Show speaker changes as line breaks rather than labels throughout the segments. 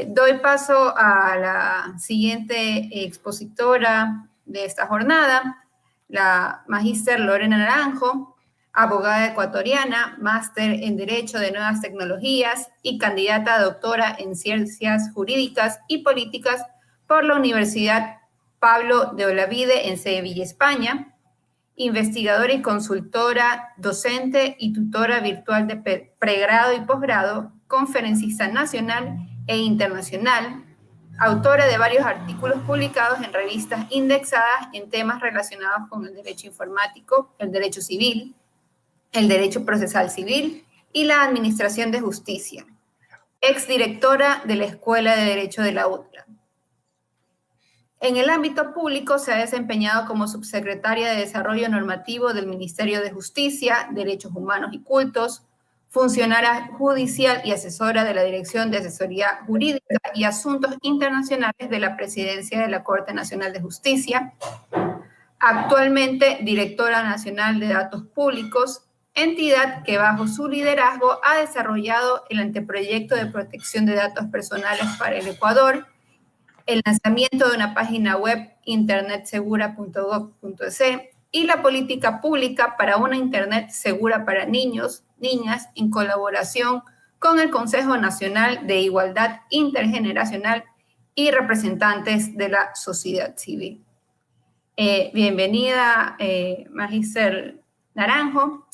Doy paso a la siguiente expositora de esta jornada, la magíster Lorena Naranjo, abogada ecuatoriana, máster en Derecho de Nuevas Tecnologías y candidata a doctora en Ciencias Jurídicas y Políticas por la Universidad Pablo de Olavide en Sevilla, España, investigadora y consultora, docente y tutora virtual de pregrado y posgrado, conferencista nacional e internacional, autora de varios artículos publicados en revistas indexadas en temas relacionados con el derecho informático, el derecho civil, el derecho procesal civil y la administración de justicia. Exdirectora de la Escuela de Derecho de la UTLA. En el ámbito público se ha desempeñado como subsecretaria de Desarrollo Normativo del Ministerio de Justicia, Derechos Humanos y Cultos, funcionaria judicial y asesora de la Dirección de Asesoría Jurídica y Asuntos Internacionales de la Presidencia de la Corte Nacional de Justicia, actualmente directora nacional de Datos Públicos, entidad que bajo su liderazgo ha desarrollado el anteproyecto de protección de datos personales para el Ecuador, el lanzamiento de una página web internetsegura.gov.es y la política pública para una Internet segura para niños, niñas, en colaboración con el Consejo Nacional de Igualdad Intergeneracional y representantes de la sociedad civil. Bienvenida, magíster Naranjo.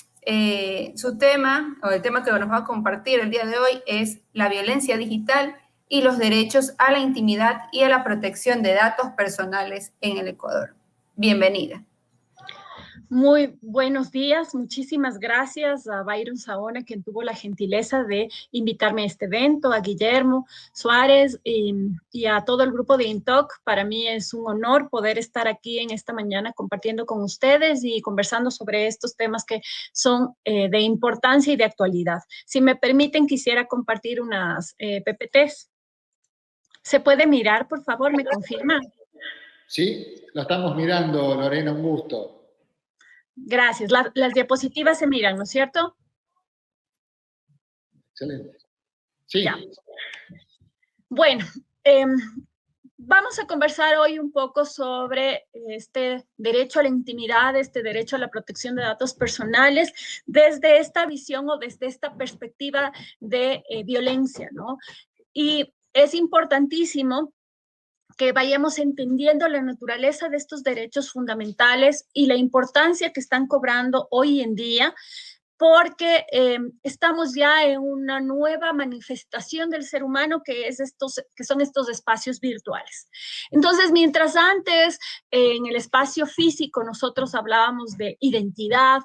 Su tema, o el tema que nos va a compartir el día de hoy, es la violencia digital y los derechos a la intimidad y a la protección de datos personales en el Ecuador. Bienvenida.
Muy buenos días, muchísimas gracias a Byron Saona, quien tuvo la gentileza de invitarme a este evento, a Guillermo Suárez y a todo el grupo de INTOC. Para mí es un honor poder estar aquí en esta mañana compartiendo con ustedes y conversando sobre estos temas que son de importancia y de actualidad. Si me permiten, quisiera compartir unas PPTs. ¿Se puede mirar, por favor? ¿Me confirma?
Sí, lo estamos mirando, Lorena, un gusto.
Gracias. Las diapositivas se miran, ¿no es cierto?
Excelente. Sí.
Ya. Bueno, vamos a conversar hoy un poco sobre este derecho a la intimidad, este derecho a la protección de datos personales, desde esta visión o desde esta perspectiva de violencia, ¿no? Y es importantísimo que vayamos entendiendo la naturaleza de estos derechos fundamentales y la importancia que están cobrando hoy en día, porque estamos ya en una nueva manifestación del ser humano que son estos espacios virtuales. Entonces, mientras antes en el espacio físico nosotros hablábamos de identidad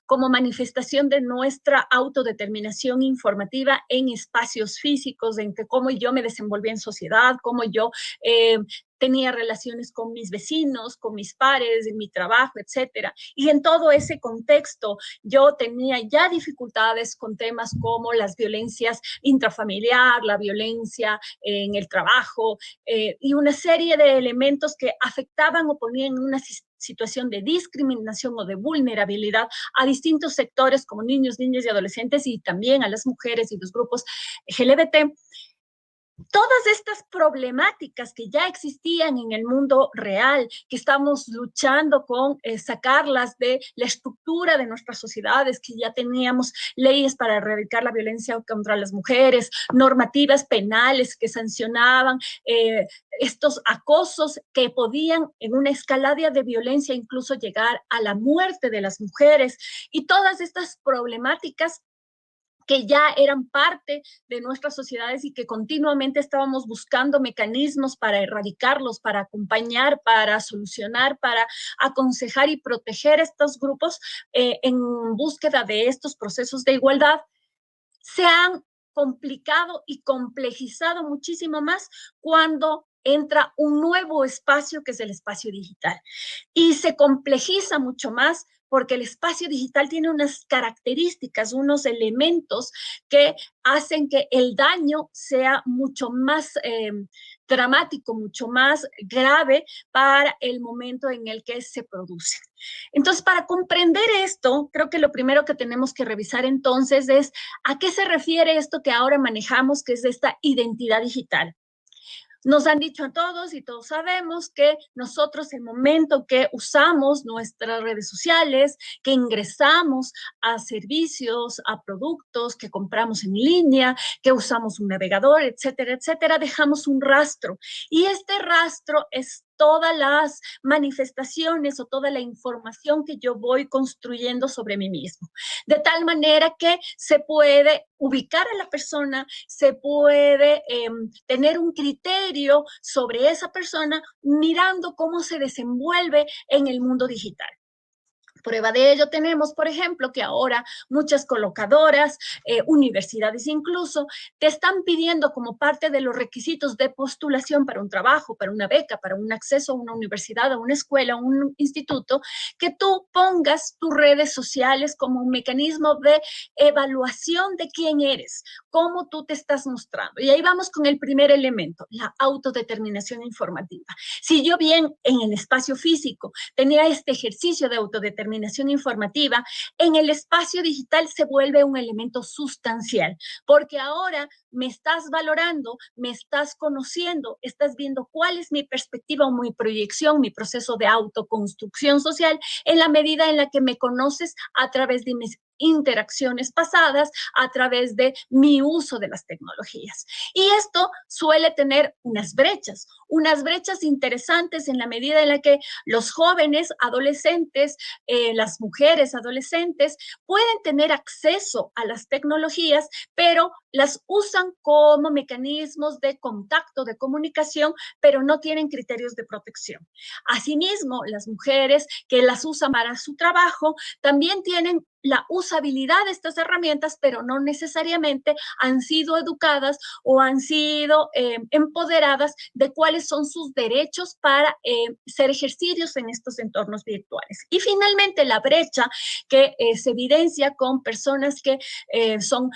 como manifestación de nuestra autodeterminación informativa en espacios físicos, en que cómo yo me desenvolví en sociedad, cómo yo tenía relaciones con mis vecinos, con mis pares, en mi trabajo, etcétera. Y en todo ese contexto, yo tenía ya dificultades con temas como las violencias intrafamiliar, la violencia en el trabajo y una serie de elementos que afectaban o ponían en una situación de discriminación o de vulnerabilidad a distintos sectores como niños, niñas y adolescentes y también a las mujeres y los grupos LGBT. Todas estas problemáticas que ya existían en el mundo real, que estamos luchando con sacarlas de la estructura de nuestras sociedades, que ya teníamos leyes para erradicar la violencia contra las mujeres, normativas penales que sancionaban estos acosos que podían en una escalada de violencia incluso llegar a la muerte de las mujeres, y todas estas problemáticas que ya eran parte de nuestras sociedades y que continuamente estábamos buscando mecanismos para erradicarlos, para acompañar, para solucionar, para aconsejar y proteger a estos grupos en búsqueda de estos procesos de igualdad, se han complicado y complejizado muchísimo más cuando entra un nuevo espacio que es el espacio digital. Y se complejiza mucho más porque el espacio digital tiene unas características, unos elementos que hacen que el daño sea mucho más dramático, mucho más grave para el momento en el que se produce. Entonces, para comprender esto, creo que lo primero que tenemos que revisar entonces es a qué se refiere esto que ahora manejamos, que es esta identidad digital. Nos han dicho a todos y todos sabemos que nosotros el momento que usamos nuestras redes sociales, que ingresamos a servicios, a productos que compramos en línea, que usamos un navegador, etcétera, etcétera, dejamos un rastro. Y este rastro es todas las manifestaciones o toda la información que yo voy construyendo sobre mí mismo. De tal manera que se puede ubicar a la persona, se puede tener un criterio sobre esa persona mirando cómo se desenvuelve en el mundo digital. Prueba de ello tenemos, por ejemplo, que ahora muchas colocadoras, universidades incluso, te están pidiendo como parte de los requisitos de postulación para un trabajo, para una beca, para un acceso a una universidad, a una escuela, a un instituto, que tú pongas tus redes sociales como un mecanismo de evaluación de quién eres, cómo tú te estás mostrando. Y ahí vamos con el primer elemento, la autodeterminación informativa. Si yo bien en el espacio físico tenía este ejercicio de autodeterminación informativa, en el espacio digital se vuelve un elemento sustancial, porque ahora me estás valorando, me estás conociendo, estás viendo cuál es mi perspectiva o mi proyección, mi proceso de autoconstrucción social, en la medida en la que me conoces a través de mis interacciones pasadas, a través de mi uso de las tecnologías. Y esto suele tener unas brechas interesantes en la medida en la que los jóvenes, adolescentes, las mujeres adolescentes pueden tener acceso a las tecnologías, pero las usan como mecanismos de contacto, de comunicación, pero no tienen criterios de protección. Asimismo, las mujeres que las usan para su trabajo también tienen la usabilidad de estas herramientas, pero no necesariamente han sido educadas o han sido empoderadas de cuáles son sus derechos para ser ejercidos en estos entornos virtuales. Y finalmente, la brecha que se evidencia con personas que son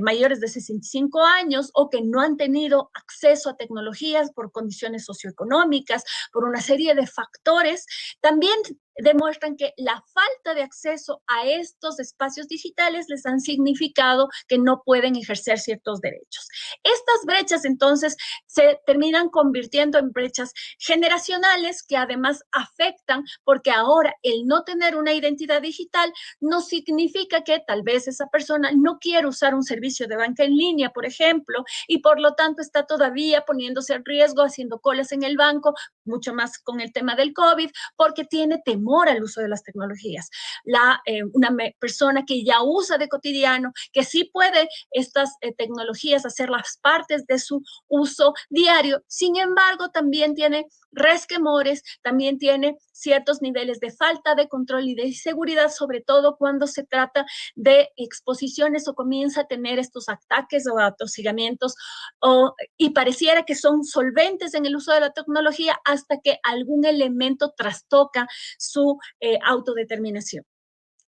mayores de 65 años o que no han tenido acceso a tecnologías por condiciones socioeconómicas, por una serie de factores, también demuestran que la falta de acceso a estos espacios digitales les han significado que no pueden ejercer ciertos derechos. Estas brechas, entonces, se terminan convirtiendo en brechas generacionales que además afectan porque ahora el no tener una identidad digital no significa que tal vez esa persona no quiere usar un servicio de banca en línea, por ejemplo, y por lo tanto está todavía poniéndose en riesgo, haciendo colas en el banco, mucho más con el tema del COVID, porque tiene temor al uso de las tecnologías. Una persona que ya usa de cotidiano, que sí puede estas tecnologías hacerlas partes de su uso diario, sin embargo, también tiene resquemores, también tiene ciertos niveles de falta de control y de seguridad, sobre todo cuando se trata de exposiciones o comienza a tener estos ataques o atosigamientos y pareciera que son solventes en el uso de la tecnología hasta que algún elemento trastoca su autodeterminación.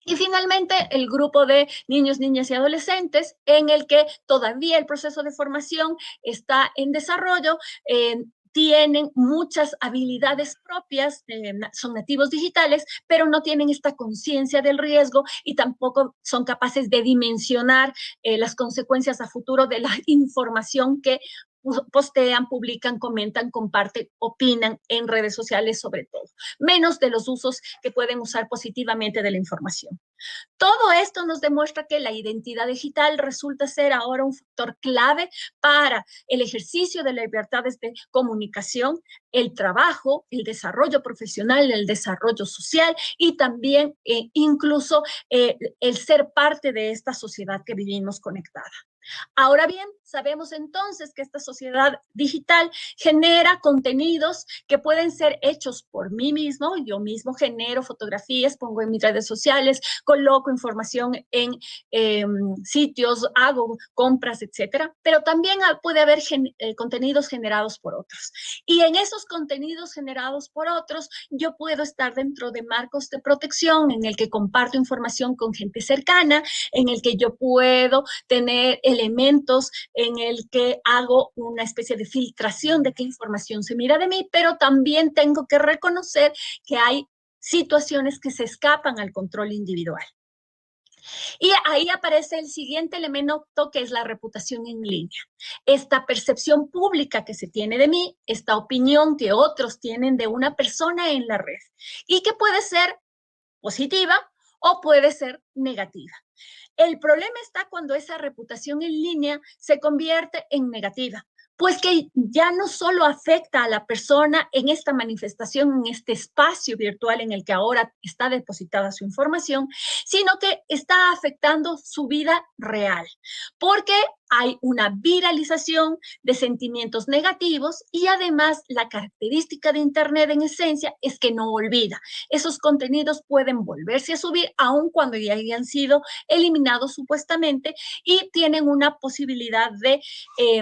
Y finalmente, el grupo de niños, niñas y adolescentes, en el que todavía el proceso de formación está en desarrollo, tienen muchas habilidades propias, son nativos digitales, pero no tienen esta conciencia del riesgo y tampoco son capaces de dimensionar las consecuencias a futuro de la información que postean, publican, comentan, comparten, opinan en redes sociales sobre todo, menos de los usos que pueden usar positivamente de la información. Todo esto nos demuestra que la identidad digital resulta ser ahora un factor clave para el ejercicio de las libertades de comunicación, el trabajo, el desarrollo profesional, el desarrollo social y también incluso el ser parte de esta sociedad que vivimos conectada. Ahora bien, sabemos entonces que esta sociedad digital genera contenidos que pueden ser hechos por mí mismo. Yo mismo genero fotografías, pongo en mis redes sociales, coloco información en sitios, hago compras, etcétera. Pero también puede haber contenidos generados por otros. Y en esos contenidos generados por otros, yo puedo estar dentro de marcos de protección en el que comparto información con gente cercana, en el que yo puedo tener elementos en el que hago una especie de filtración de qué información se mira de mí, pero también tengo que reconocer que hay situaciones que se escapan al control individual. Y ahí aparece el siguiente elemento, que es la reputación en línea. Esta percepción pública que se tiene de mí, esta opinión que otros tienen de una persona en la red, y que puede ser positiva o puede ser negativa. El problema está cuando esa reputación en línea se convierte en negativa, pues que ya no solo afecta a la persona en esta manifestación, en este espacio virtual en el que ahora está depositada su información, sino que está afectando su vida real, porque hay una viralización de sentimientos negativos y además la característica de Internet en esencia es que no olvida. Esos contenidos pueden volverse a subir aun cuando ya hayan sido eliminados supuestamente y tienen una posibilidad de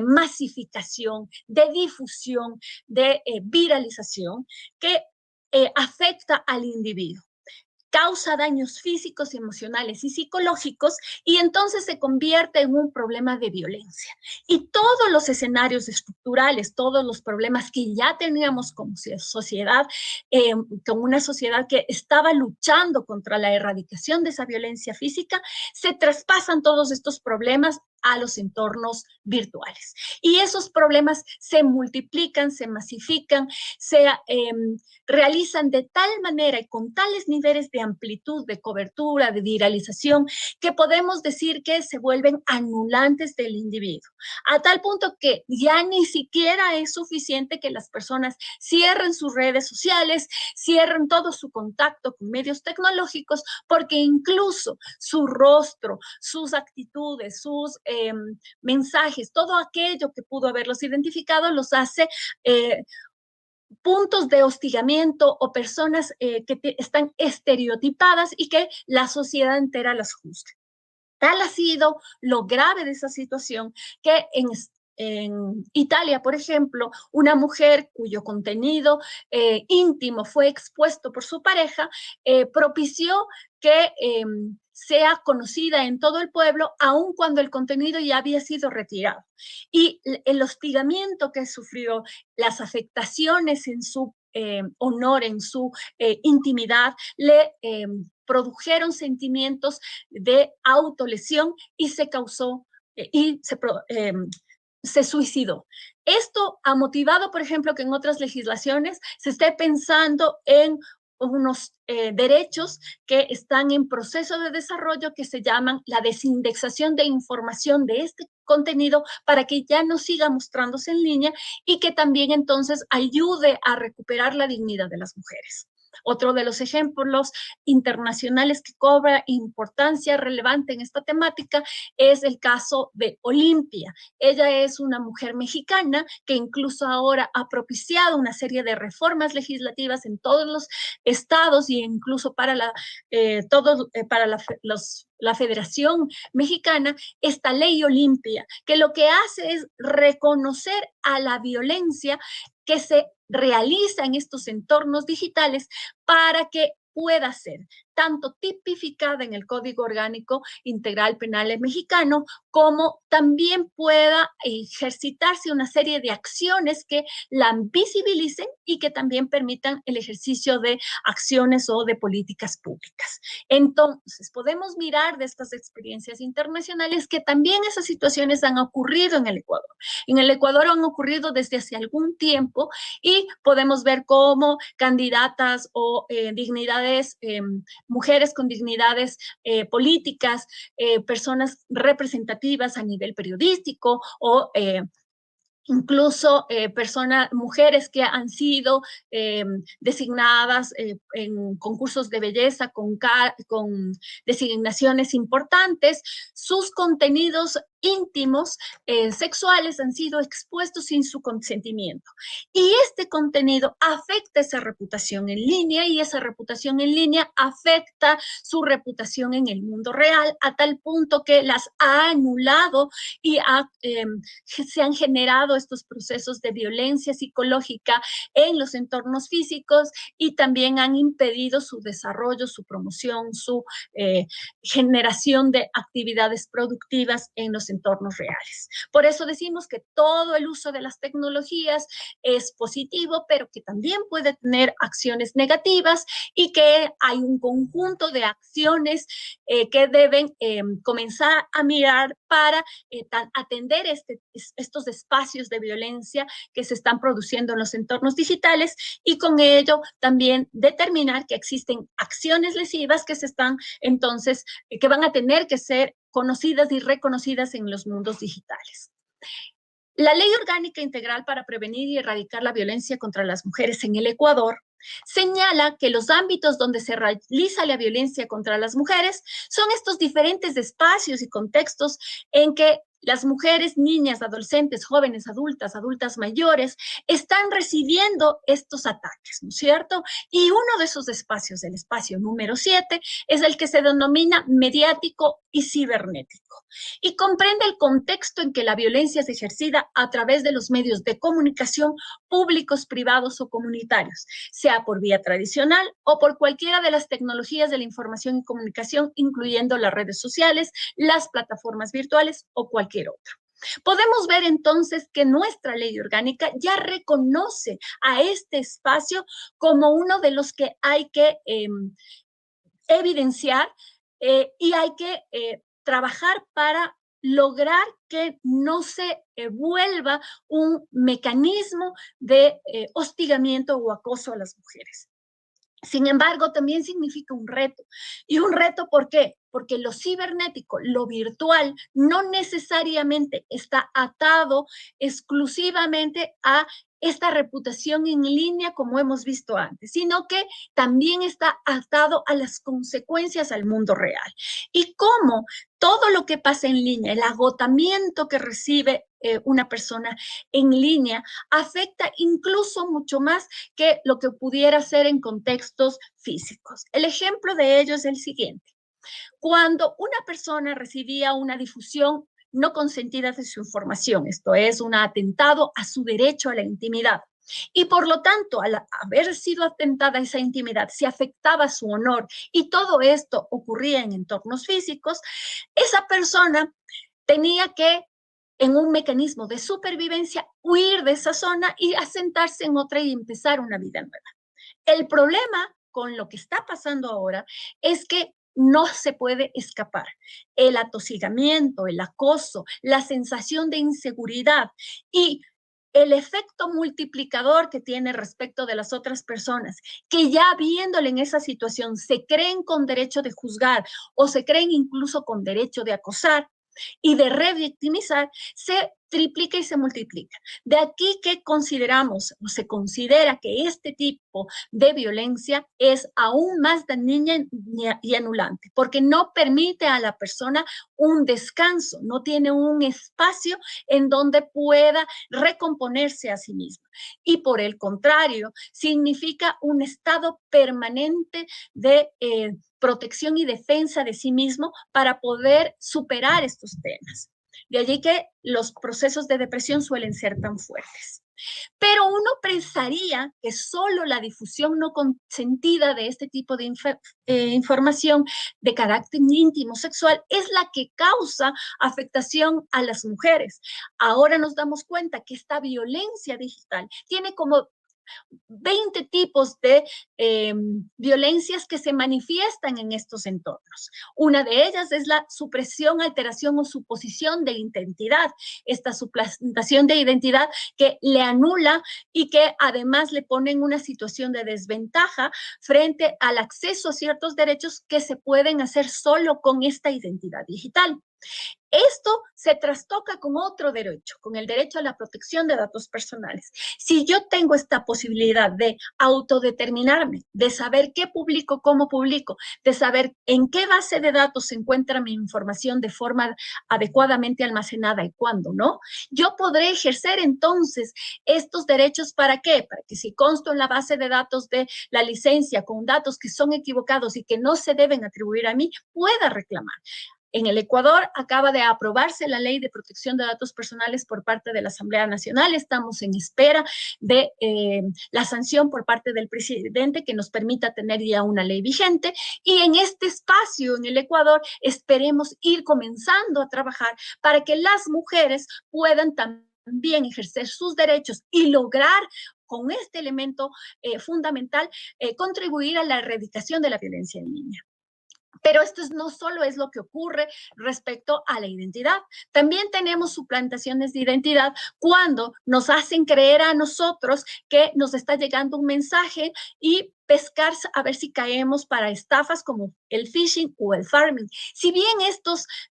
masificación, de difusión, de viralización que afecta al individuo. Causa daños físicos, emocionales y psicológicos y entonces se convierte en un problema de violencia. Y todos los escenarios estructurales, todos los problemas que ya teníamos como sociedad, como una sociedad que estaba luchando contra la erradicación de esa violencia física, se traspasan todos estos problemas a los entornos virtuales. Y esos problemas se multiplican, se masifican, se realizan de tal manera y con tales niveles de amplitud, de cobertura, de viralización, que podemos decir que se vuelven anulantes del individuo. A tal punto que ya ni siquiera es suficiente que las personas cierren sus redes sociales, cierren todo su contacto con medios tecnológicos, porque incluso su rostro, sus actitudes, sus mensajes, todo aquello que pudo haberlos identificado, los hace puntos de hostigamiento o personas que están estereotipadas y que la sociedad entera las juzga. Tal ha sido lo grave de esa situación que en Italia, por ejemplo, una mujer cuyo contenido íntimo fue expuesto por su pareja propició que sea conocida en todo el pueblo, aun cuando el contenido ya había sido retirado. Y el hostigamiento que sufrió, las afectaciones en su honor, en su intimidad, le produjeron sentimientos de autolesión y se causó se suicidó. Esto ha motivado, por ejemplo, que en otras legislaciones se esté pensando en unos derechos que están en proceso de desarrollo que se llaman la desindexación de información de este contenido para que ya no siga mostrándose en línea y que también entonces ayude a recuperar la dignidad de las mujeres. Otro de los ejemplos internacionales que cobra importancia relevante en esta temática es el caso de Olimpia. Ella es una mujer mexicana que incluso ahora ha propiciado una serie de reformas legislativas en todos los estados y incluso para la Federación Mexicana, esta ley Olimpia, que lo que hace es reconocer a la violencia que se realiza en estos entornos digitales para que pueda ser tanto tipificada en el Código Orgánico Integral Penal Mexicano, como también pueda ejercitarse una serie de acciones que la visibilicen y que también permitan el ejercicio de acciones o de políticas públicas. Entonces, podemos mirar de estas experiencias internacionales que también esas situaciones han ocurrido en el Ecuador. En el Ecuador han ocurrido desde hace algún tiempo y podemos ver cómo candidatas o dignidades mujeres con dignidades políticas, personas representativas a nivel periodístico o incluso mujeres que han sido designadas en concursos de belleza con designaciones importantes, sus contenidos íntimos, sexuales, han sido expuestos sin su consentimiento. Y este contenido afecta esa reputación en línea y esa reputación en línea afecta su reputación en el mundo real a tal punto que las ha anulado y se han generado estos procesos de violencia psicológica en los entornos físicos y también han impedido su desarrollo, su promoción, su generación de actividades productivas en los entornos reales. Por eso decimos que todo el uso de las tecnologías es positivo, pero que también puede tener acciones negativas y que hay un conjunto de acciones que deben comenzar a mirar para atender estos espacios de violencia que se están produciendo en los entornos digitales y con ello también determinar que existen acciones lesivas que se están entonces, que van a tener que ser conocidas y reconocidas en los mundos digitales. La Ley Orgánica Integral para Prevenir y Erradicar la Violencia contra las Mujeres en el Ecuador señala que los ámbitos donde se realiza la violencia contra las mujeres son estos diferentes espacios y contextos en que las mujeres, niñas, adolescentes, jóvenes, adultas mayores, están recibiendo estos ataques, ¿no es cierto? Y uno de esos espacios, el espacio número 7, es el que se denomina mediático y cibernético. Y comprende el contexto en que la violencia es ejercida a través de los medios de comunicación públicos, privados o comunitarios, sea por vía tradicional o por cualquiera de las tecnologías de la información y comunicación, incluyendo las redes sociales, las plataformas virtuales o cualquier otro. Podemos ver entonces que nuestra ley orgánica ya reconoce a este espacio como uno de los que hay que evidenciar y hay que trabajar para lograr que no se vuelva un mecanismo de hostigamiento o acoso a las mujeres. Sin embargo, también significa un reto. ¿Y un reto por qué? Porque lo cibernético, lo virtual, no necesariamente está atado exclusivamente a esta reputación en línea como hemos visto antes, sino que también está atado a las consecuencias al mundo real. Y cómo todo lo que pasa en línea, el agotamiento que recibe una persona en línea, afecta incluso mucho más que lo que pudiera ser en contextos físicos. El ejemplo de ello es el siguiente. Cuando una persona recibía una difusión no consentida de su información, esto es un atentado a su derecho a la intimidad, y por lo tanto, al haber sido atentada esa intimidad, se afectaba su honor y todo esto ocurría en entornos físicos, esa persona tenía que, en un mecanismo de supervivencia, huir de esa zona y asentarse en otra y empezar una vida nueva. El problema con lo que está pasando ahora es que no se puede escapar. El atosigamiento, el acoso, la sensación de inseguridad y el efecto multiplicador que tiene respecto de las otras personas, que ya viéndole en esa situación se creen con derecho de juzgar o se creen incluso con derecho de acosar y de revictimizar, se triplica y se multiplica. De aquí que consideramos o se considera que este tipo de violencia es aún más dañina y anulante, porque no permite a la persona un descanso, no tiene un espacio en donde pueda recomponerse a sí misma. Y por el contrario, significa un estado permanente de protección y defensa de sí mismo para poder superar estos temas. De allí que los procesos de depresión suelen ser tan fuertes. Pero uno pensaría que solo la difusión no consentida de este tipo de información de carácter íntimo sexual es la que causa afectación a las mujeres. Ahora nos damos cuenta que esta violencia digital tiene como 20 tipos de violencias que se manifiestan en estos entornos. Una de ellas es la supresión, alteración o suposición de identidad. Esta suplantación de identidad que le anula y que además le pone en una situación de desventaja frente al acceso a ciertos derechos que se pueden hacer solo con esta identidad digital. Esto se trastoca con otro derecho, con el derecho a la protección de datos personales. Si yo tengo esta posibilidad de autodeterminarme, de saber qué publico, cómo publico, de saber en qué base de datos se encuentra mi información de forma adecuadamente almacenada y cuándo no, yo podré ejercer entonces estos derechos. ¿Para qué? Para que si consto en la base de datos de la licencia con datos que son equivocados y que no se deben atribuir a mí, pueda reclamar. En el Ecuador acaba de aprobarse la Ley de Protección de Datos Personales por parte de la Asamblea Nacional. Estamos en espera de la sanción por parte del presidente que nos permita tener ya una ley vigente. Y en este espacio, en el Ecuador, esperemos ir comenzando a trabajar para que las mujeres puedan también ejercer sus derechos y lograr con este elemento fundamental contribuir a la erradicación de la violencia en línea. Pero esto no solo es lo que ocurre respecto a la identidad. También tenemos suplantaciones de identidad cuando nos hacen creer a nosotros que nos está llegando un mensaje y pescar a ver si caemos para estafas como el phishing o el farming. Si bien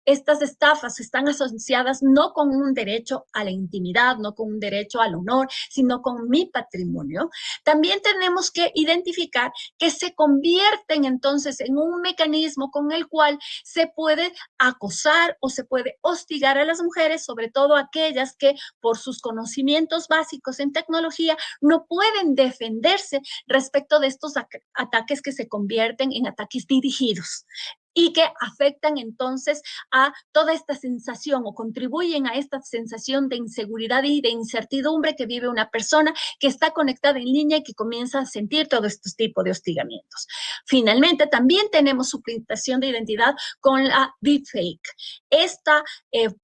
estas estafas están asociadas no con un derecho a la intimidad, no con un derecho al honor, sino con mi patrimonio, también tenemos que identificar que se convierten entonces en un mecanismo con el cual se puede acosar o se puede hostigar a las mujeres, sobre todo aquellas que por sus conocimientos básicos en tecnología no pueden defenderse respecto de estos ataques que se convierten en ataques dirigidos y que afectan entonces a toda esta sensación o contribuyen a esta sensación de inseguridad y de incertidumbre que vive una persona que está conectada en línea y que comienza a sentir todo este tipo de hostigamientos. Finalmente, también tenemos suplantación de identidad con la deepfake. Esta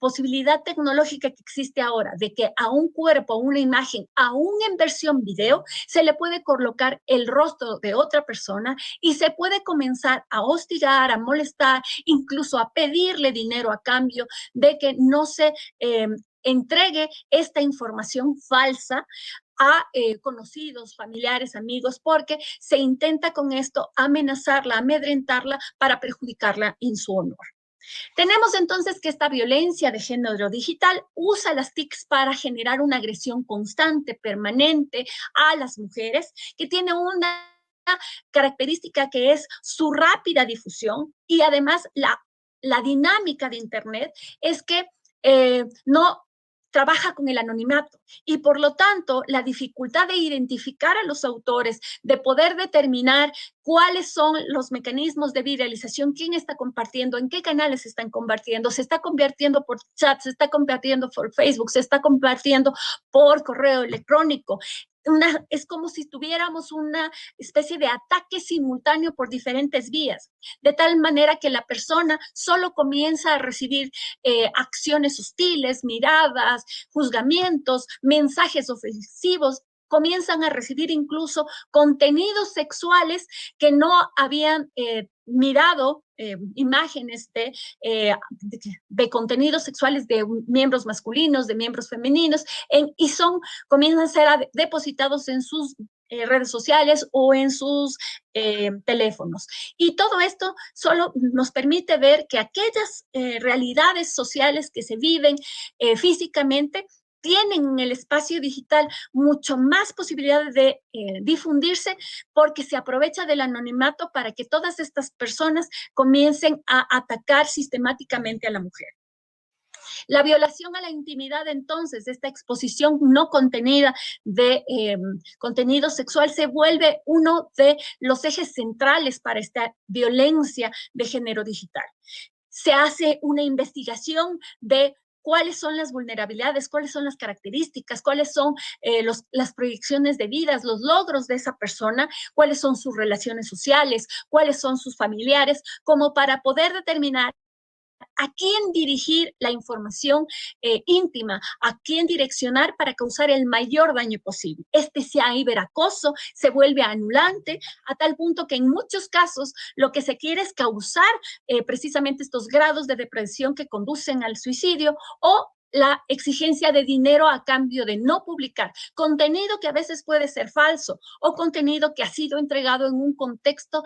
posibilidad tecnológica que existe ahora de que a un cuerpo, a una imagen, aún en versión video, se le puede colocar el rostro de otra persona y se puede comenzar a hostigar, a molestar, incluso a pedirle dinero a cambio de que no se entregue esta información falsa a conocidos, familiares, amigos, porque se intenta con esto amenazarla, amedrentarla para perjudicarla en su honor. Tenemos entonces que esta violencia de género digital usa las TICs para generar una agresión constante, permanente a las mujeres, que tiene una característica que es su rápida difusión y además la dinámica de Internet es que no trabaja con el anonimato y por lo tanto la dificultad de identificar a los autores, de poder determinar cuáles son los mecanismos de viralización, quién está compartiendo, en qué canales se están compartiendo, se está compartiendo por chat, se está compartiendo por Facebook, se está compartiendo por correo electrónico. Es como si tuviéramos una especie de ataque simultáneo por diferentes vías, de tal manera que la persona solo comienza a recibir acciones hostiles, miradas, juzgamientos, mensajes ofensivos, comienzan a recibir incluso contenidos sexuales que no habían mirado, imágenes de contenidos sexuales de miembros masculinos, de miembros femeninos, y comienzan a ser depositados en sus redes sociales o en sus teléfonos. Y todo esto solo nos permite ver que aquellas realidades sociales que se viven físicamente tienen en el espacio digital mucho más posibilidades de difundirse porque se aprovecha del anonimato para que todas estas personas comiencen a atacar sistemáticamente a la mujer. La violación a la intimidad, entonces, esta exposición no contenida de contenido sexual se vuelve uno de los ejes centrales para esta violencia de género digital. Se hace una investigación de cuáles son las vulnerabilidades, cuáles son las características, cuáles son las proyecciones de vidas, los logros de esa persona, cuáles son sus relaciones sociales, cuáles son sus familiares, como para poder determinar a quién dirigir la información íntima, a quién direccionar para causar el mayor daño posible. Este ciberacoso se vuelve anulante a tal punto que en muchos casos lo que se quiere es causar precisamente estos grados de depresión que conducen al suicidio o la exigencia de dinero a cambio de no publicar contenido que a veces puede ser falso o contenido que ha sido entregado en un contexto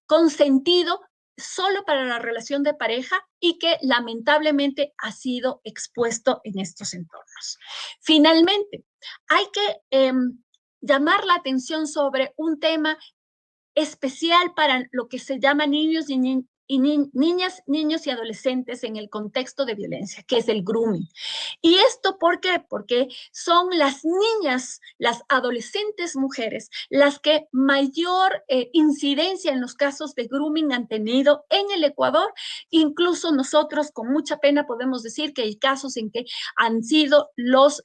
consentido solo para la relación de pareja y que lamentablemente ha sido expuesto en estos entornos. Finalmente, hay que llamar la atención sobre un tema especial para lo que se llama niños y niñas, niños y adolescentes en el contexto de violencia, que es el grooming. ¿Y esto por qué? Porque son las niñas, las adolescentes mujeres, las que mayor incidencia en los casos de grooming han tenido en el Ecuador. Incluso nosotros con mucha pena podemos decir que hay casos en que han sido los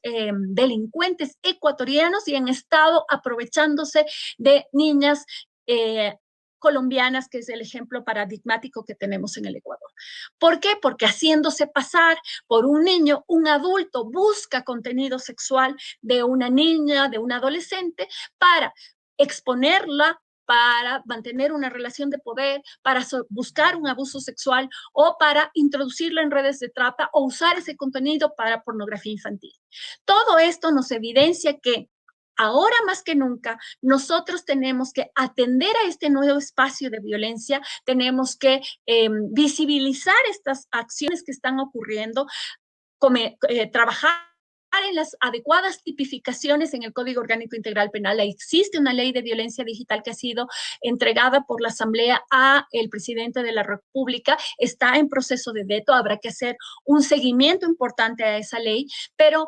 delincuentes ecuatorianos y han estado aprovechándose de niñas colombianas, que es el ejemplo paradigmático que tenemos en el Ecuador. ¿Por qué? Porque haciéndose pasar por un niño, un adulto busca contenido sexual de una niña, de un adolescente, para exponerla, para mantener una relación de poder, para buscar un abuso sexual o para introducirlo en redes de trata o usar ese contenido para pornografía infantil. Todo esto nos evidencia que ahora más que nunca, nosotros tenemos que atender a este nuevo espacio de violencia, tenemos que visibilizar estas acciones que están ocurriendo, trabajar en las adecuadas tipificaciones en el Código Orgánico Integral Penal. Existe una ley de violencia digital que ha sido entregada por la Asamblea al presidente de la República. Está en proceso de veto, habrá que hacer un seguimiento importante a esa ley, pero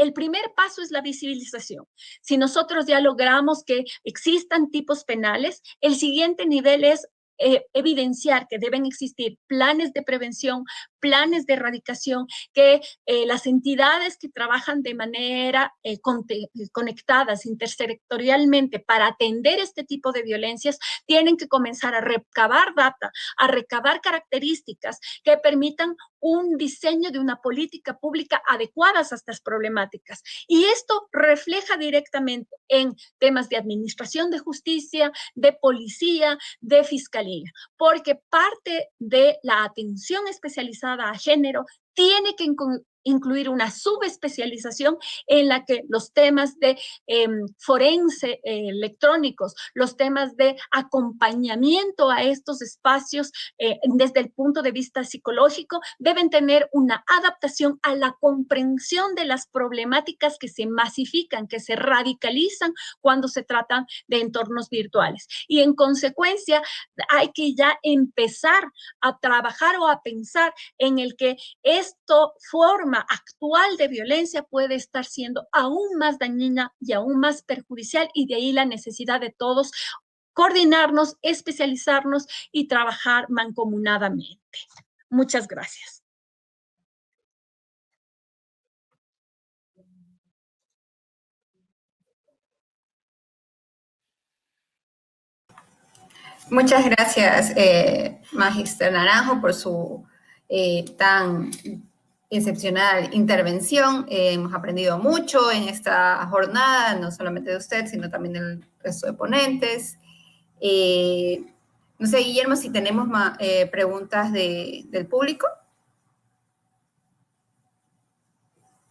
el primer paso es la visibilización. Si nosotros ya logramos que existan tipos penales, el siguiente nivel es evidenciar que deben existir planes de prevención, planes de erradicación, que las entidades que trabajan de manera conectadas intersectorialmente para atender este tipo de violencias tienen que comenzar a recabar data, a recabar características que permitan un diseño de una política pública adecuadas a estas problemáticas. Y esto refleja directamente en temas de administración de justicia, de policía, de fiscalía, porque parte de la atención especializada a género tiene que incluir una subespecialización en la que los temas de forense electrónicos, los temas de acompañamiento a estos espacios desde el punto de vista psicológico deben tener una adaptación a la comprensión de las problemáticas que se masifican, que se radicalizan cuando se tratan de entornos virtuales. Y en consecuencia hay que ya empezar a trabajar o a pensar en el que esto forma actual de violencia puede estar siendo aún más dañina y aún más perjudicial, y de ahí la necesidad de todos coordinarnos, especializarnos y trabajar mancomunadamente. Muchas gracias.
Muchas gracias, Magister Naranjo, por su tan excepcional intervención. Hemos aprendido mucho en esta jornada, no solamente de usted, sino también del resto de ponentes. No sé, Guillermo, si tenemos preguntas del público.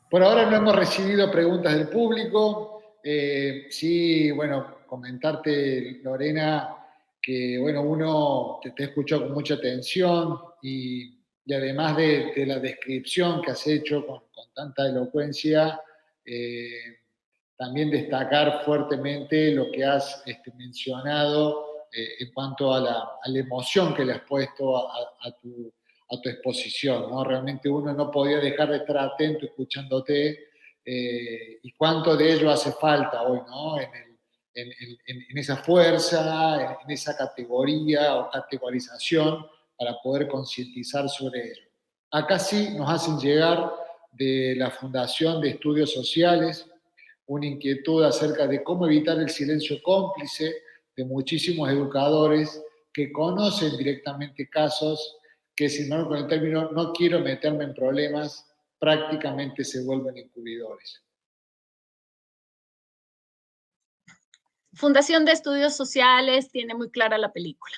Por ahora no hemos recibido preguntas del público. Sí, bueno, comentarte, Lorena, que bueno, uno te escuchó con mucha atención y además de la descripción que has hecho con tanta elocuencia, también destacar fuertemente lo que has mencionado en cuanto a la emoción que le has puesto a tu exposición, ¿no? Realmente uno no podía dejar de estar atento escuchándote y cuánto de ello hace falta hoy, ¿no? En esa fuerza, en esa categoría o categorización para poder concientizar sobre ello. Acá sí nos hacen llegar de la Fundación de Estudios Sociales una inquietud acerca de cómo evitar el silencio cómplice de muchísimos educadores que conocen directamente casos que, sin embargo, con el término no quiero meterme en problemas, prácticamente se vuelven encubridores.
Fundación de Estudios Sociales tiene muy clara la película.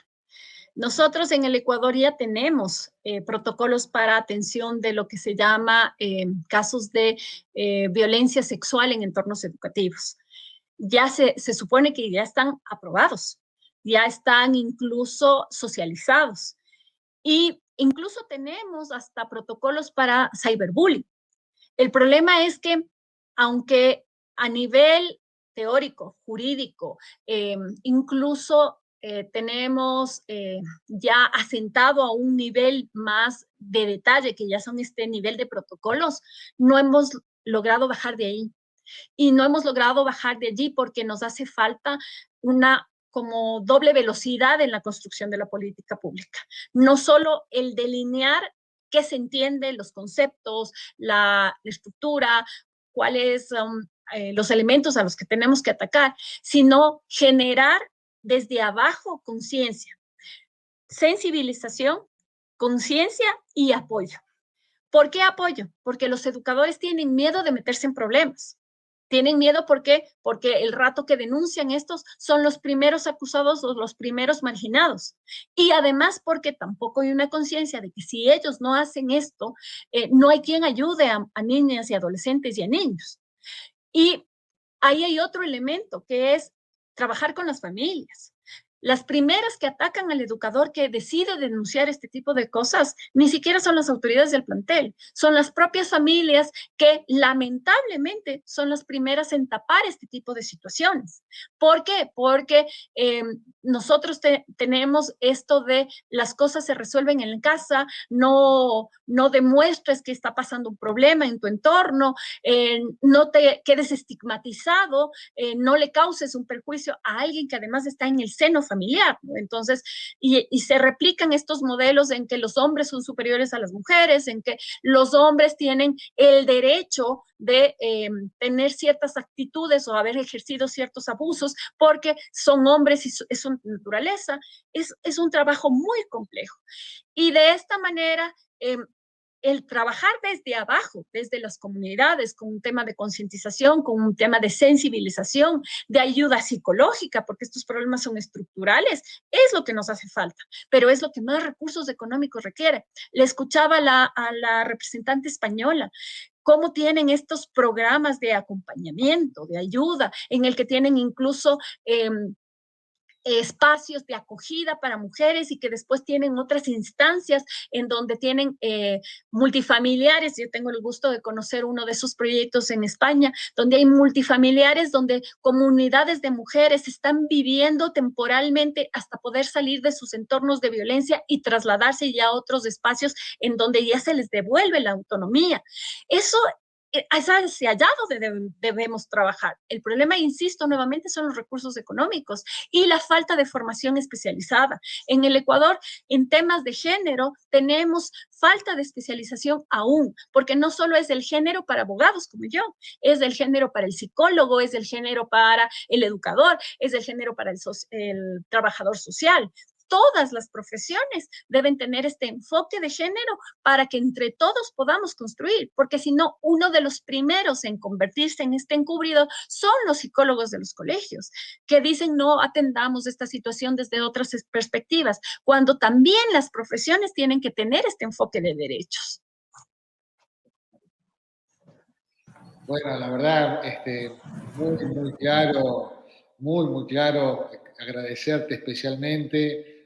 Nosotros en el Ecuador ya tenemos protocolos para atención de lo que se llama casos de violencia sexual en entornos educativos. Ya se supone que ya están aprobados. ya están incluso socializados. Y incluso tenemos hasta protocolos para cyberbullying. El problema es que, aunque a nivel teórico, jurídico, incluso tenemos ya asentado a un nivel más de detalle, que ya son este nivel de protocolos, no hemos logrado bajar de ahí. Y no hemos logrado bajar de allí porque nos hace falta una como doble velocidad en la construcción de la política pública. No solo el delinear qué se entiende, los conceptos, la estructura, cuáles son los elementos a los que tenemos que atacar, sino generar desde abajo conciencia, sensibilización, conciencia y apoyo. ¿Por qué apoyo? Porque los educadores tienen miedo de meterse en problemas. Tienen miedo, ¿por qué? Porque el rato que denuncian estos son los primeros acusados o los primeros marginados. Y además porque tampoco hay una conciencia de que si ellos no hacen esto, no hay quien ayude a niñas y adolescentes y a niños. Y ahí hay otro elemento que es trabajar con las familias. Las primeras que atacan al educador que decide denunciar este tipo de cosas ni siquiera son las autoridades del plantel, son las propias familias que lamentablemente son las primeras en tapar este tipo de situaciones. ¿Por qué? Porque nosotros tenemos esto de las cosas se resuelven en casa, no demuestres que está pasando un problema en tu entorno, no te quedes estigmatizado, no le causes un perjuicio a alguien que además está en el seno familiar, ¿no? Entonces, y se replican estos modelos en que los hombres son superiores a las mujeres, en que los hombres tienen el derecho de tener ciertas actitudes o haber ejercido ciertos abusos porque son hombres y es su naturaleza. Es un trabajo muy complejo. Y de esta manera, el trabajar desde abajo, desde las comunidades, con un tema de concientización, con un tema de sensibilización, de ayuda psicológica, porque estos problemas son estructurales, es lo que nos hace falta, pero es lo que más recursos económicos requiere. Le escuchaba a la representante española, cómo tienen estos programas de acompañamiento, de ayuda, en el que tienen incluso espacios de acogida para mujeres y que después tienen otras instancias en donde tienen multifamiliares. Yo tengo el gusto de conocer uno de esos proyectos en España, donde hay multifamiliares, donde comunidades de mujeres están viviendo temporalmente hasta poder salir de sus entornos de violencia y trasladarse ya a otros espacios en donde ya se les devuelve la autonomía. Eso es hacia allá donde debemos trabajar. El problema, insisto nuevamente, son los recursos económicos y la falta de formación especializada. En el Ecuador, en temas de género, tenemos falta de especialización aún, porque no solo es el género para abogados como yo, es el género para el psicólogo, es el género para el educador, es el género para el trabajador social. Todas las profesiones deben tener este enfoque de género para que entre todos podamos construir, porque si no, uno de los primeros en convertirse en este encubridor son los psicólogos de los colegios, que dicen no atendamos esta situación desde otras perspectivas, cuando también las profesiones tienen que tener este enfoque de derechos.
Bueno, la verdad, muy claro, muy claro, agradecerte especialmente.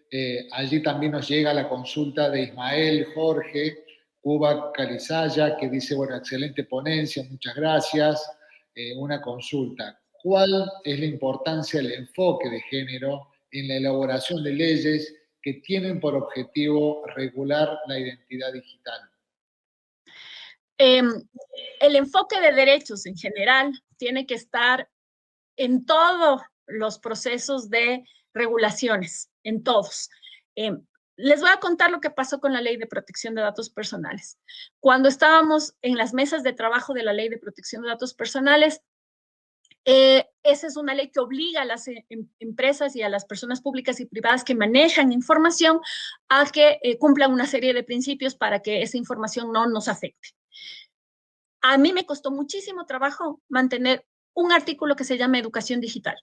Allí también nos llega la consulta de Ismael Jorge Cuba Calizaya, que dice, bueno, excelente ponencia, muchas gracias. Una consulta. ¿Cuál es la importancia del enfoque de género en la elaboración de leyes que tienen por objetivo regular la identidad digital?
El enfoque de derechos en general tiene que estar en todos los procesos de regulaciones, en todos. Les voy a contar lo que pasó con la Ley de Protección de Datos Personales. Cuando estábamos en las mesas de trabajo de la Ley de Protección de Datos Personales, esa es una ley que obliga a las empresas y a las personas públicas y privadas que manejan información a que cumplan una serie de principios para que esa información no nos afecte. A mí me costó muchísimo trabajo mantener un artículo que se llama Educación Digital,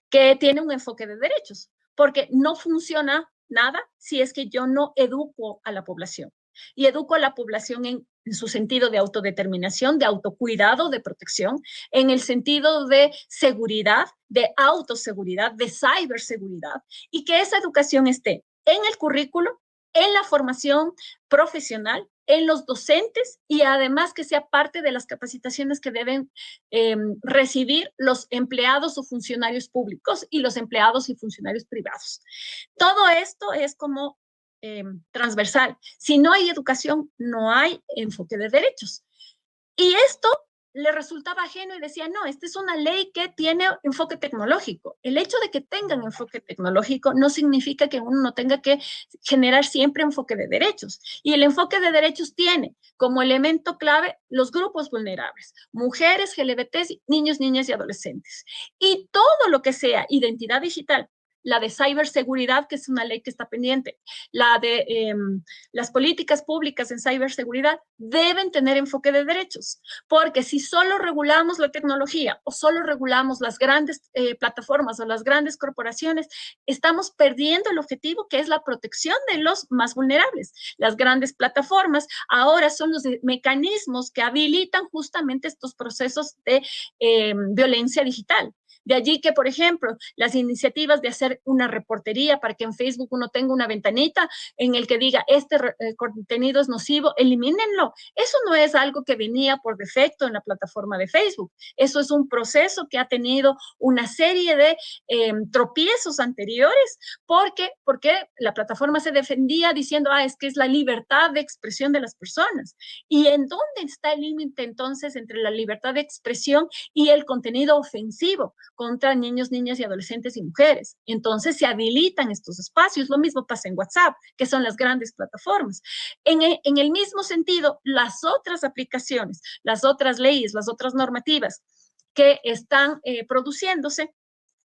que tiene un enfoque de derechos, porque no funciona nada si es que yo no educo a la población. Y educo a la población en en su sentido de autodeterminación, de autocuidado, de protección, en el sentido de seguridad, de autoseguridad, de ciberseguridad, y que esa educación esté en el currículo, en la formación profesional, en los docentes y además que sea parte de las capacitaciones que deben recibir los empleados o funcionarios públicos y los empleados y funcionarios privados. Todo esto es como transversal. Si no hay educación, no hay enfoque de derechos. Y esto le resultaba ajeno y decía, no, esta es una ley que tiene enfoque tecnológico. El hecho de que tengan enfoque tecnológico no significa que uno no tenga que generar siempre enfoque de derechos. Y el enfoque de derechos tiene como elemento clave los grupos vulnerables, mujeres, LGBTs, niños, niñas y adolescentes. Y todo lo que sea identidad digital, la de ciberseguridad, que es una ley que está pendiente, la de las políticas públicas en ciberseguridad deben tener enfoque de derechos, porque si solo regulamos la tecnología o solo regulamos las grandes plataformas o las grandes corporaciones, estamos perdiendo el objetivo que es la protección de los más vulnerables. Las grandes plataformas ahora son los mecanismos que habilitan justamente estos procesos de violencia digital. De allí que, por ejemplo, las iniciativas de hacer una reportería para que en Facebook uno tenga una ventanita en el que diga, este contenido es nocivo, elimínenlo. Eso no es algo que venía por defecto en la plataforma de Facebook. Eso es un proceso que ha tenido una serie de tropiezos anteriores porque la plataforma se defendía diciendo, es que es la libertad de expresión de las personas. ¿Y en dónde está el límite entonces entre la libertad de expresión y el contenido ofensivo contra niños, niñas y adolescentes y mujeres? Entonces se habilitan estos espacios. Lo mismo pasa en WhatsApp, que son las grandes plataformas. En el mismo sentido, las otras aplicaciones, las otras leyes, las otras normativas que están produciéndose,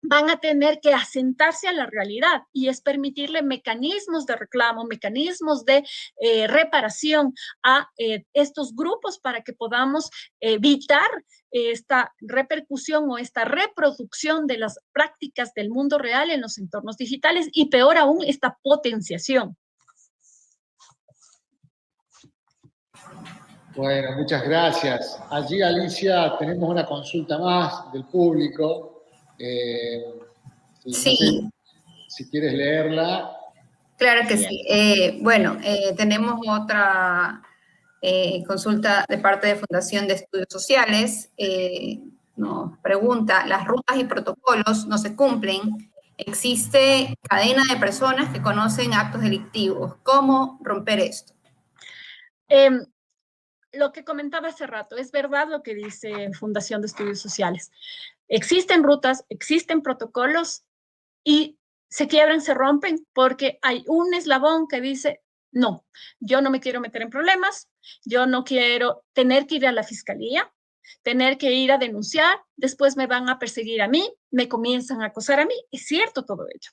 van a tener que asentarse a la realidad y es permitirle mecanismos de reclamo, mecanismos de reparación a estos grupos para que podamos evitar esta repercusión o esta reproducción de las prácticas del mundo real en los entornos digitales y peor aún, esta potenciación.
Bueno, muchas gracias. Allí, Alicia, tenemos una consulta más del público.
Sí.
No sé si quieres leerla.
Claro que sí. Tenemos otra consulta de parte de Fundación de Estudios Sociales. Nos pregunta, las rutas y protocolos no se cumplen. Existe cadena de personas que conocen actos delictivos. ¿Cómo romper esto?
Lo que comentaba hace rato, es verdad lo que dice Fundación de Estudios Sociales. Existen rutas, existen protocolos y se quiebran, se rompen porque hay un eslabón que dice, no, yo no me quiero meter en problemas, yo no quiero tener que ir a la fiscalía, tener que ir a denunciar, después me van a perseguir a mí, me comienzan a acosar a mí. Es cierto todo ello.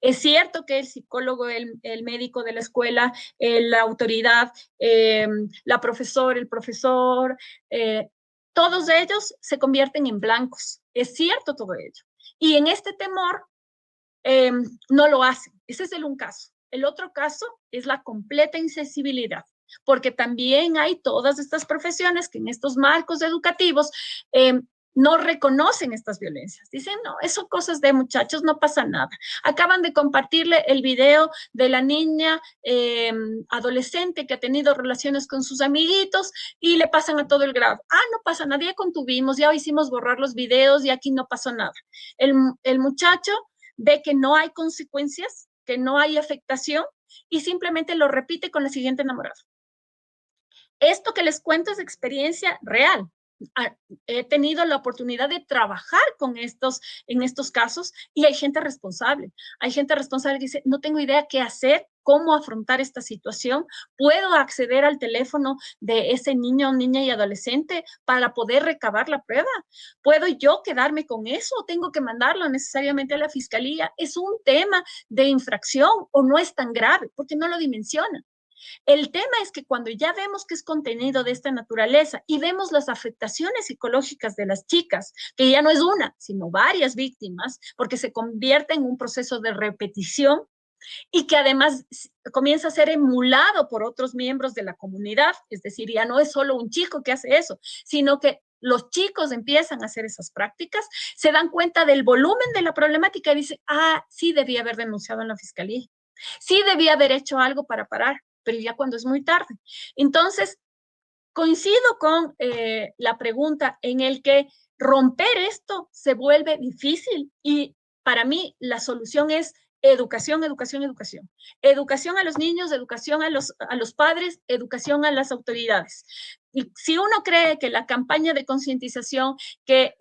Es cierto que el psicólogo, el médico de la escuela, la autoridad, la profesora, el profesor, todos ellos se convierten en blancos. Es cierto todo ello. Y en este temor no lo hacen. Ese es un caso. El otro caso es la completa insensibilidad, porque también hay todas estas profesiones que en estos marcos educativos no reconocen estas violencias. Dicen, no, eso son cosas de muchachos, no pasa nada. Acaban de compartirle el video de la niña adolescente que ha tenido relaciones con sus amiguitos y le pasan a todo el grado. No pasa nada, ya contuvimos, ya hicimos borrar los videos y aquí no pasó nada. El muchacho ve que no hay consecuencias, que no hay afectación y simplemente lo repite con la siguiente enamorada. Esto que les cuento es experiencia real. He tenido la oportunidad de trabajar en estos casos y hay gente responsable. Hay gente responsable que dice, no tengo idea qué hacer, cómo afrontar esta situación. ¿Puedo acceder al teléfono de ese niño, niña y adolescente para poder recabar la prueba? ¿Puedo yo quedarme con eso o tengo que mandarlo necesariamente a la fiscalía? ¿Es un tema de infracción o no es tan grave? Porque no lo dimensionan. El tema es que cuando ya vemos que es contenido de esta naturaleza y vemos las afectaciones psicológicas de las chicas, que ya no es una, sino varias víctimas, porque se convierte en un proceso de repetición, y que además comienza a ser emulado por otros miembros de la comunidad, es decir, ya no es solo un chico que hace eso, sino que los chicos empiezan a hacer esas prácticas, se dan cuenta del volumen de la problemática y dicen, ah, sí debía haber denunciado en la fiscalía, sí debía haber hecho algo para parar, pero ya cuando es muy tarde. Entonces, coincido con la pregunta en el que romper esto se vuelve difícil y para mí la solución es educación, educación, educación. Educación a los niños, educación a los padres, educación a las autoridades. Y si uno cree que la campaña de concientización, que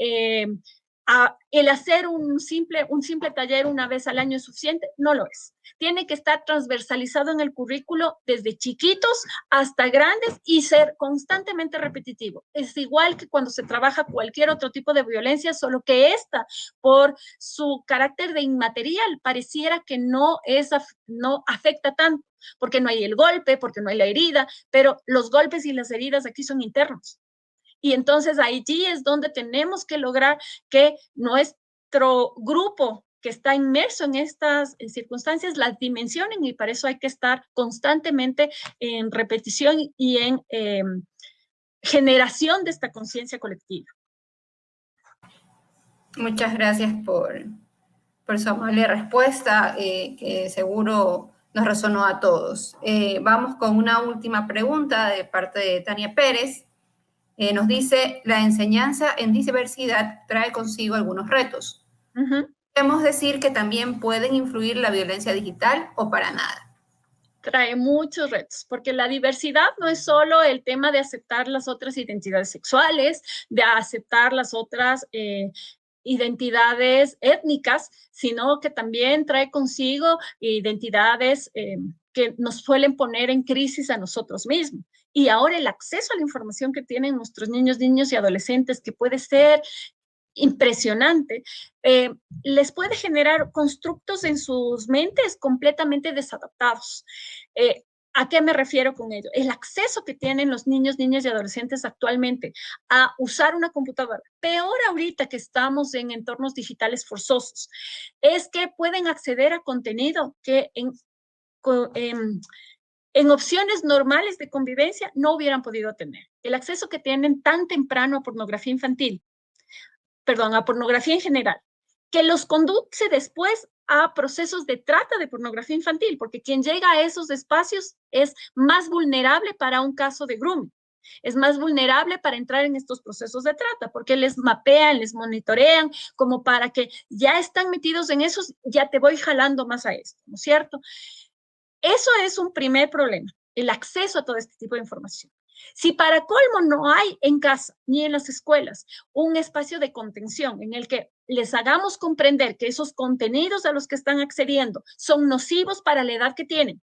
el hacer un simple taller una vez al año es suficiente, no lo es. Tiene que estar transversalizado en el currículo desde chiquitos hasta grandes y ser constantemente repetitivo. Es igual que cuando se trabaja cualquier otro tipo de violencia, solo que esta, por su carácter de inmaterial, pareciera que no afecta tanto, porque no hay el golpe, porque no hay la herida, pero los golpes y las heridas aquí son internos. Y entonces allí es donde tenemos que lograr que nuestro grupo que está inmerso en estas circunstancias las dimensionen y para eso hay que estar constantemente en repetición y en generación de esta conciencia colectiva.
Muchas gracias por su amable respuesta, que seguro nos resonó a todos. Vamos con una última pregunta de parte de Tania Pérez. Nos dice, la enseñanza en diversidad trae consigo algunos retos. ¿Podemos decir que también pueden influir la violencia digital o para nada?
Trae muchos retos, porque la diversidad no es solo el tema de aceptar las otras identidades sexuales, de aceptar las otras identidades étnicas, sino que también trae consigo identidades que nos suelen poner en crisis a nosotros mismos. Y ahora el acceso a la información que tienen nuestros niños y adolescentes, que puede ser impresionante, les puede generar constructos en sus mentes completamente desadaptados. ¿A qué me refiero con ello? El acceso que tienen los niños y adolescentes actualmente a usar una computadora, peor ahorita que estamos en entornos digitales forzosos, es que pueden acceder a contenido que en opciones normales de convivencia no hubieran podido tener. El acceso que tienen tan temprano a pornografía infantil, a pornografía en general, que los conduce después a procesos de trata de pornografía infantil, porque quien llega a esos espacios es más vulnerable para un caso de grooming, es más vulnerable para entrar en estos procesos de trata, porque les mapean, les monitorean, como para que ya están metidos en esos, ya te voy jalando más a esto, ¿no es cierto? Eso es un primer problema, el acceso a todo este tipo de información. Si para colmo no hay en casa ni en las escuelas un espacio de contención en el que les hagamos comprender que esos contenidos a los que están accediendo son nocivos para la edad que tienen,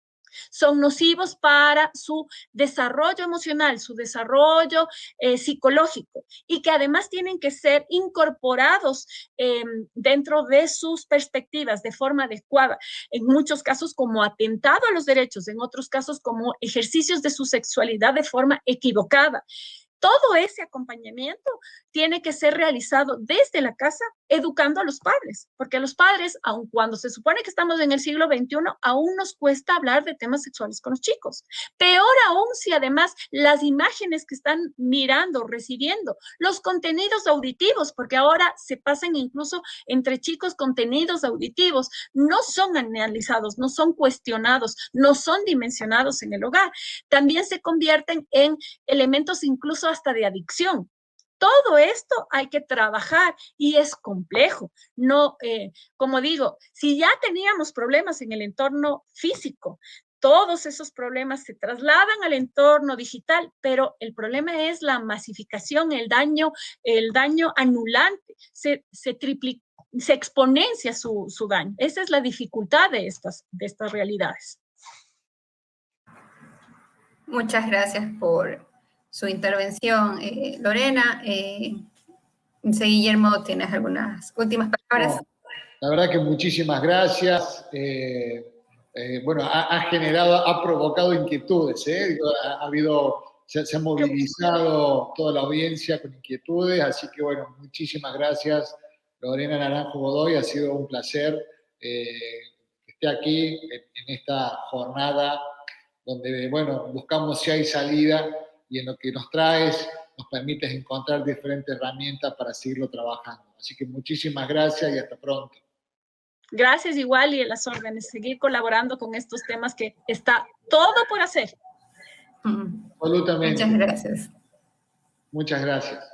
son nocivos para su desarrollo emocional, su desarrollo psicológico y que además tienen que ser incorporados dentro de sus perspectivas de forma adecuada, en muchos casos como atentado a los derechos, en otros casos como ejercicios de su sexualidad de forma equivocada. Todo ese acompañamiento tiene que ser realizado desde la casa, educando a los padres, porque a los padres, aun cuando se supone que estamos en el siglo XXI, aún nos cuesta hablar de temas sexuales con los chicos. Peor aún si además las imágenes que están mirando, recibiendo, los contenidos auditivos, porque ahora se pasan incluso entre chicos contenidos auditivos, no son analizados, no son cuestionados, no son dimensionados en el hogar. También se convierten en elementos incluso hasta de adicción. Todo esto hay que trabajar y es complejo. No, como digo, si ya teníamos problemas en el entorno físico, todos esos problemas se trasladan al entorno digital, pero el problema es la masificación, el daño anulante, se exponencia su daño. Esa es la dificultad de estas realidades.
Muchas gracias por su intervención, Lorena. Guillermo, ¿tienes algunas últimas palabras?
No, la verdad que muchísimas gracias. Bueno, ha provocado inquietudes, se ha movilizado toda la audiencia con inquietudes, así que bueno, muchísimas gracias, Lorena Naranjo Godoy, ha sido un placer que esté aquí en esta jornada donde, bueno, buscamos si hay salida y en lo que nos traes nos permites encontrar diferentes herramientas para seguirlo trabajando. Así que muchísimas gracias y hasta pronto.
Gracias igual y en las órdenes, seguir colaborando con estos temas que está todo por hacer.
Absolutamente.
Muchas gracias.
Muchas gracias.